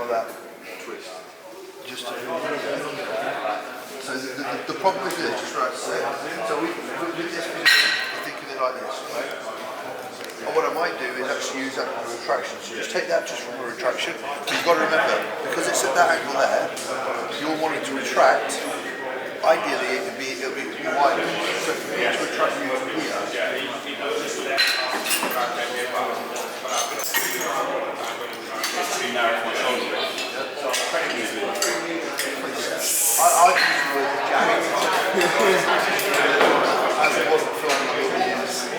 feel that twist. Just to so the problem with this, just right to say, so with this position, you're thinking it like this, right? And what I might do is actually use that for retraction. So just take that just from a retraction. But you've got to remember, because it's at that angle there, you're wanting to retract. Ideally, it'll be wider. So for me to retract you from here. It's too narrow for my shoulder. I can use the word jacket. As it wasn't filmed, it will be used.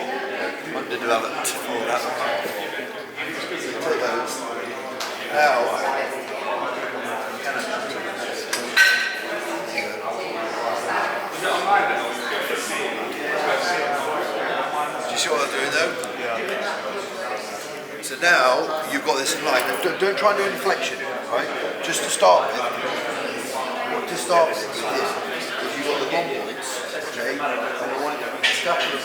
Underdeveloped for that. Take those. Now, do you see what I'm doing though? Yeah. So now you've got this in line. Don't try and do any flexion, right? Just to start with. Is you've got the bomb points, okay, and I want the scapula is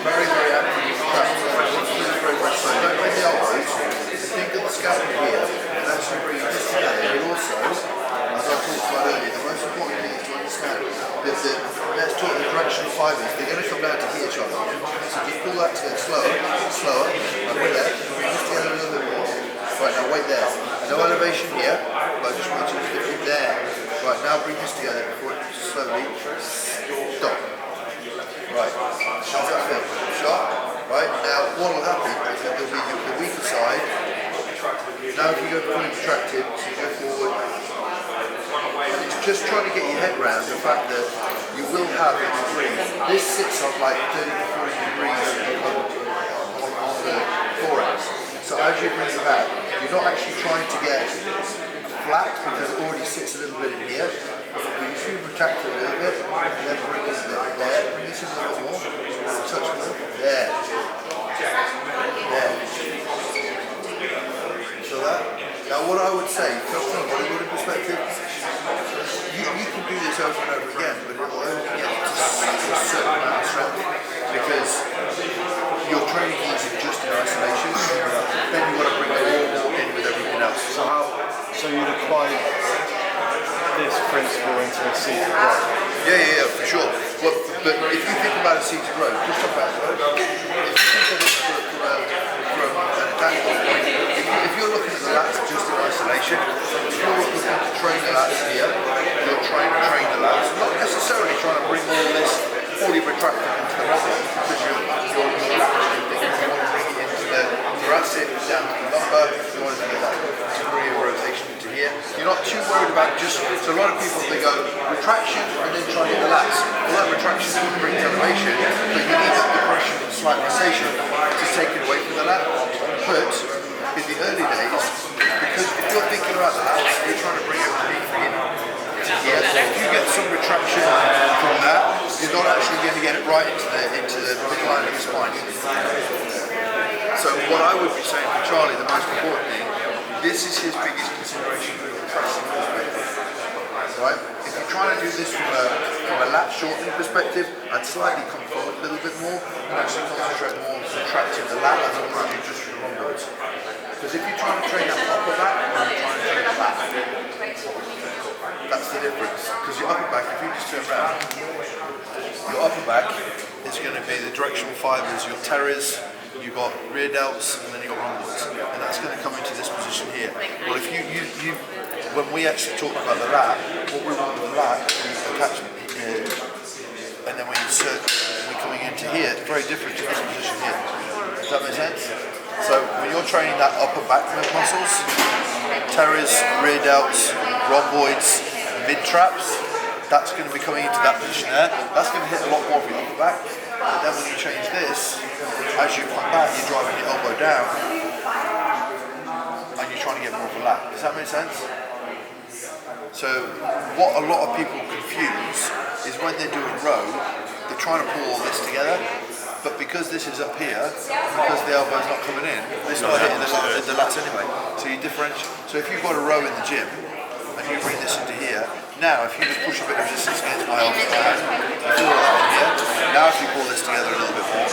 very, very active. So don't bring the elbows, think of the scapula here, and actually bring this together. But also, as I talked about earlier, the most important thing is to understand that let's talk the direction of fibers. They're going to come down to here, Charlie. So just pull that together slower, and with that, bring this together a little bit more. Right, now wait there. No elevation here, but just want you to lift it there. Right, now bring this together before it slowly stop. Right, how's that feel? Sharp? Right, now what will happen is that there'll be the weaker side. Now if you go fully retracted, so you go forward. And it's just trying to get your head around the fact that you will have a degree. This sits on like 30 to 40 degrees on the thorax. So as you bring it back, you're not actually trying to get flat because it already sits a little bit in here. But if you retract it a little bit, and then bring this a bit there, bring this in a little more, touch it, there. There. So that. Now what I would say, from a bodybuilding perspective, you can do this over and over again, but it will only get to a certain amount of strength because your training needs it just in isolation. Then you've got to bring it all in with everything else. So you'd apply this principle into a seated row? Yeah, for sure. Well, but if you think about a seated row, just talk about it. If you think of it from an angle point, if you're looking at the lats just in isolation, if you're looking to train the lats here, you're trying to train the lats, not necessarily trying to bring all this fully retracted into the muscle, because you're laterally thinking you want to bring it into the thoracic, down to the lumbar, you want to get that degree of rotation into here. You're not too worried about just, so a lot of people, they go retraction and then try to get the lats. Well, that retraction brings elevation, but you need that depression and slight relaxation to take it away from the lat. But in the early days, because if you're thinking about the lats, you're trying to bring everything in to here. So if you get some retraction from that, you're not actually going to get it right into the midline of the spine. So what I would be saying for Charlie, the most important thing, this is his biggest consideration from a pressing perspective. Right? If you're trying to do this from a lat shortening perspective, I'd slightly come forward a little bit more and actually concentrate more on contracting the lat as opposed to just the rhomboids. Because if you're trying to train that upper back or you're trying to train the lat, that's the difference. Because your upper back, if you just turn around, your upper back is going to be the directional fibers, your teres, you've got rear delts, and then you've got rhomboids. And that's going to come into this position here. Well, if you when we actually talk about the lat, what we want with the lat is attachment here, and then we insert, and we're coming into here, it's very different to this position here. Does that make sense? So when you're training that upper back muscles, teres, rear delts, rhomboids, mid traps, that's going to be coming into that position there. That's going to hit a lot more of your upper back. But then when you change this, as you come back, you're driving your elbow down, and you're trying to get more of a lat. Does that make sense? So what a lot of people confuse is when they're doing row, they're trying to pull all this together, but because this is up here, because the elbow's not coming in, it's not hitting the lats anyway. So you differentiate. So if you've got a row in the gym, and you bring this into here, now if you just push a bit of resistance against my elbow, you feel all that in here. Now if you pull this together a little bit more,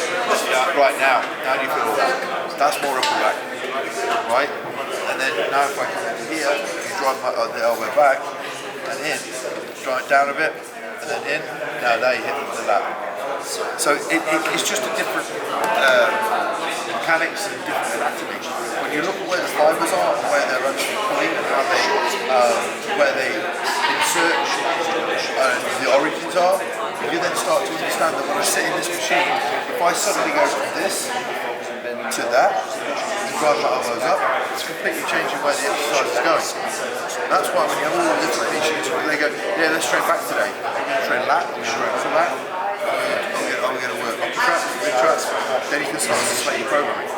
right now do you feel all that? That's more upper back, right? And then now if I come into here, you drive the elbow back and in, drive it down a bit, and then in. Now there you hit the lat. So it's just a different mechanics and different anatomy. When you look at where the fibres are and where they're actually pulling and how they, where they insert and the origins are, you then start to understand that when I sit in this machine, if I suddenly go from this to that, and drive my elbows up, it's completely changing where the exercise is going. That's why when you have all the different machines, they go, yeah, let's train back today. We're going to train lat, we're going to train upper lat, we're going to work upper traps, mid traps, then you can start to slate your programming.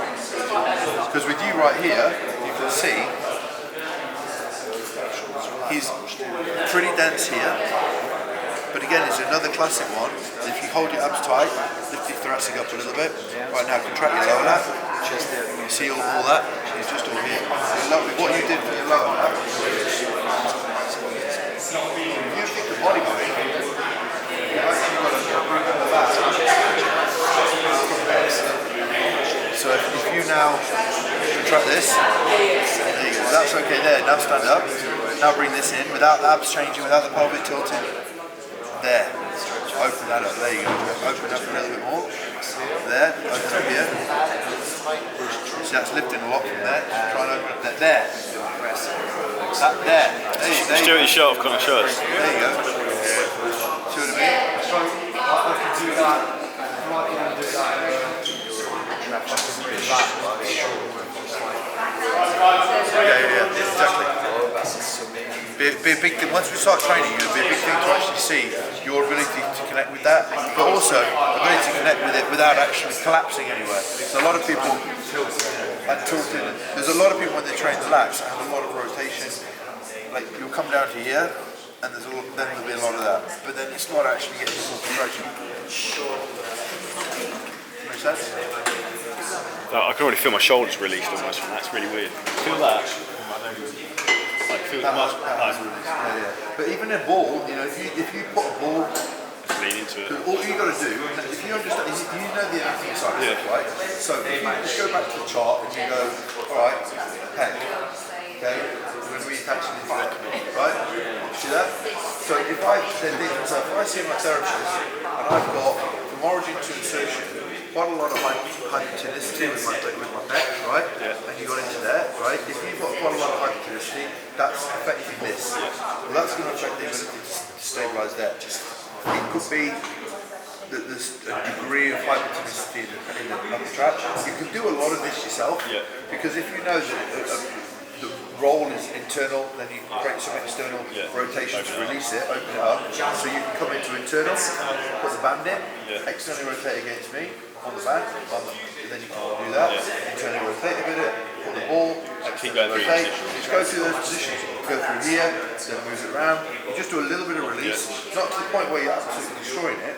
Because with you right here, you can see he's pretty dense here, but again it's another classic one. If you hold your abs tight, lift your thoracic up a little bit, right now contract your lower lat, you see all that, it's just all here. What you did for your lower lat, you think the body weight, you've actually got to bring up the back. So if you now contract this, there you go. That's okay there. Now stand up. Now bring this in without the abs changing, without the pelvic tilting. There. Open that up. There you go. Open up a little bit more. There. Open up here. See, that's lifting a lot from there. Try and open up that. There. That there. Just do it in shot of kind of shots. There you go. See what I mean? I can do that. I can do that. Yeah, exactly. Be a big thing. Once we start training, it'll be a big thing to actually see your ability to connect with that, but also ability to connect with it without actually collapsing anywhere. So a lot of people, there's a lot of people when they train the lats have a lot of rotation. Like you'll come down to here, and then there'll be a lot of that, but then it's not actually getting the full contraction. Make sense? I can already feel my shoulders released almost from that. It's really weird. Feel that? Like feel the muscle. Yeah. But even a ball, you know, if you put a ball, Just lean into it. all you got to do, if you understand, you know the anatomy side of it, right? So if you just go back to the chart and you go, all right, pec, okay, we're going to be attaching this leg, right? See that? So if I see my therapist and I've got from origin to insertion quite a lot of hypertonicity with my pec, right? Yeah. And you got into there, right? If you've got quite a lot of hypertonicity, that's affecting this. Well, that's going to affect the ability to stabilise there. It could be that there's a degree of hypertonicity in the upper trap. You can do a lot of this yourself, because if you know that the roll is internal, then you can create some external rotation to release it, open it up. So you can come into internal, put the band in, externally rotate against me on the band, then you can do that, internally rotate a bit, put the ball, externally rotate, just go through those positions, go through here, then move it around, you just do a little bit of release, not to the point where you're absolutely destroying it,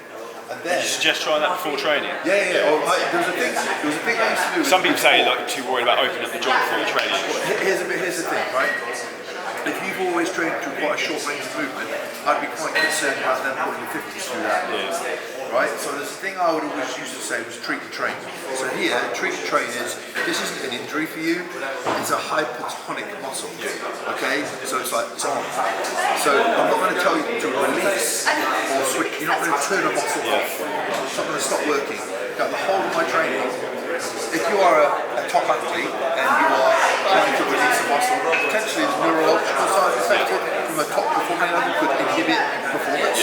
and then... Did you suggest trying that before training? Yeah. There was a thing I used to do... Some people say like too worried about opening up the joint before you training. Here's the thing, right? If you've always trained to quite a short range of movement, I'd be quite concerned about them putting the 50s through that. Right? So there's a thing I would always used to say was treat and train. So here, treat and train is, this isn't an injury for you, it's a hypertonic muscle. Okay? So it's like, it's on. So I'm not going to tell you to release or switch, you're not going to turn a muscle off. It's not going to stop working. Now, the whole of my training, if you are a top athlete and you are trying to release a muscle, potentially the neurological side effect from a top performing level could inhibit performance.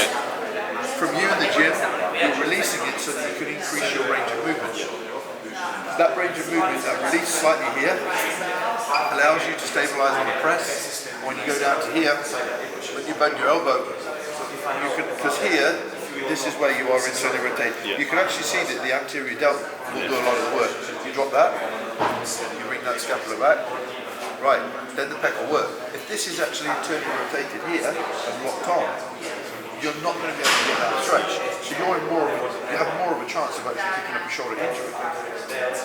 From you in the gym, you're releasing it so that you can increase your range of movement. That range of movement, that release slightly here, allows you to stabilise on the press. When you go down to here, when you bend your elbow, you can, because here, this is where you are internally rotated. You can actually see that the anterior delt will do a lot of the work. You drop that, you bring that scapula back, right, then the pec will work. If this is actually internally rotated here and locked on, you're not going to be able to get that stretch. So you have more of a chance of actually picking up a shoulder injury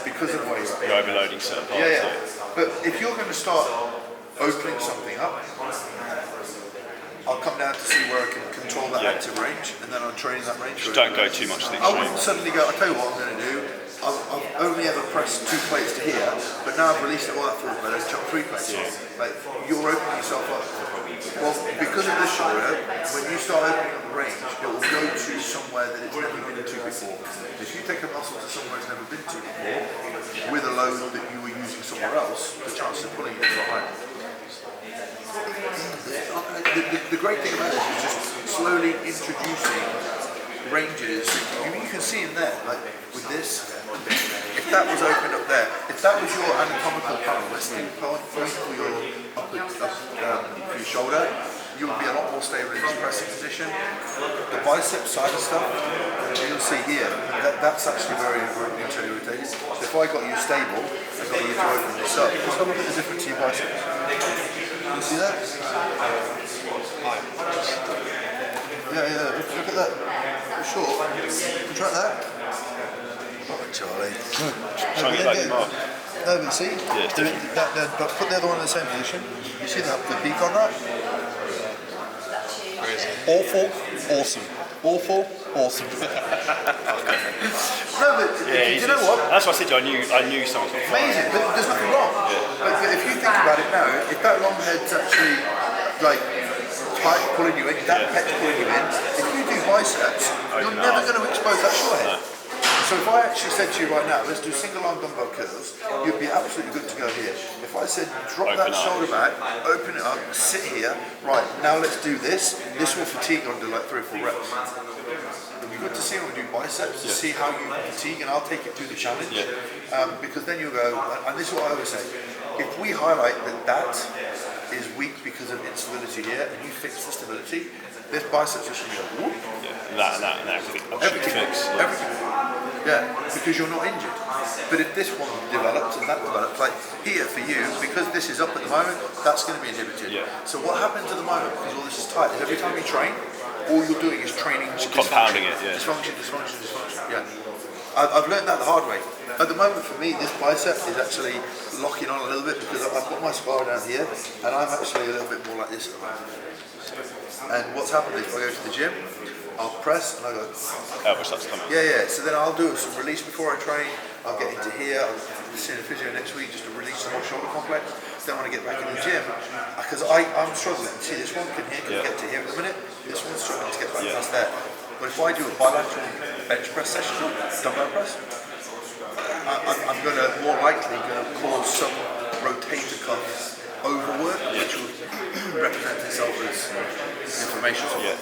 because of the way you're You're overloading certain parts. Yeah. But if you're going to start opening something up, I'll come down to see where I can control that active range, and then I'm training that range. Just don't go too much to the I extreme. wouldn't suddenly go, I'll tell you what I'm going to do, I've only ever pressed 2 plates to here, but now I've released it. Oh, that feels better. Let's chuck 3 plates on. Like, you're opening yourself up. Well, because of this shoulder, when you start opening up the range, it will go to somewhere that it's never been to before. If you take a muscle to somewhere it's never been to before, with a load that you were using somewhere else, the chances of pulling it is a lot higher. The great thing about this is just slowly introducing ranges. You can see in there, like with this, if that was opened up there, if that was your anatomical kind of resting point for your for your shoulder, you would be a lot more stable in this pressing position. The bicep side of stuff, you'll see here, that's actually very irritating. So if I got you stable, I got you to open this up, just have a look at the difference to your biceps. You see that? Yeah, look at that. Sure. Contract that. Oh, Charlie. Try and get that mark. No, but see? Yeah, it's different. But put the other one in the same position. You see the peak on that? Awful, awesome. Awful, awesome. No, but you know what? That's why I said to you, I knew something was Amazing, but there's nothing wrong. But if you think about it now, if that long head's actually like tight pulling you in, that pet's pulling you in, if you do biceps, you're never going to expose that short head. So if I actually said to you right now, let's do single arm dumbbell curls, you'd be absolutely good to go here. If I said drop that shoulder back, open it up, sit here, right, now let's do this, this will fatigue under like 3 or 4 reps. It'll be good to see when we do biceps, to see how you fatigue, and I'll take it through the challenge. Because then you'll go, and this is what I always say, if we highlight that is weak because of instability here, and you fix the stability, this biceps just going to go, whoop. and everything. Yeah, because you're not injured. But if this one develops and that develops, like here for you, because this is up at the moment, that's going to be inhibited. So what happens at the moment, because all this is tight, is every time you train, all you're doing is training compounding it, dysfunction. Yeah. I've learned that the hard way. At the moment for me, this bicep is actually locking on a little bit because I've got my spar down here and I'm actually a little bit more like this at the moment. And what's happened is if I go to the gym, I'll press and I go, elbow starts coming. Yeah. So then I'll do some release before I train. I'll get into here. I'll see a physio next week just to release the whole shoulder complex. Then when I get back in the gym, because I'm struggling. See, this one can get to here at the minute. This one's struggling to get back past there. But if I do a bilateral bench press session, dumbbell press, I'm going to more likely cause some rotator cuff overwork, which will represent itself as inflammation. Yeah.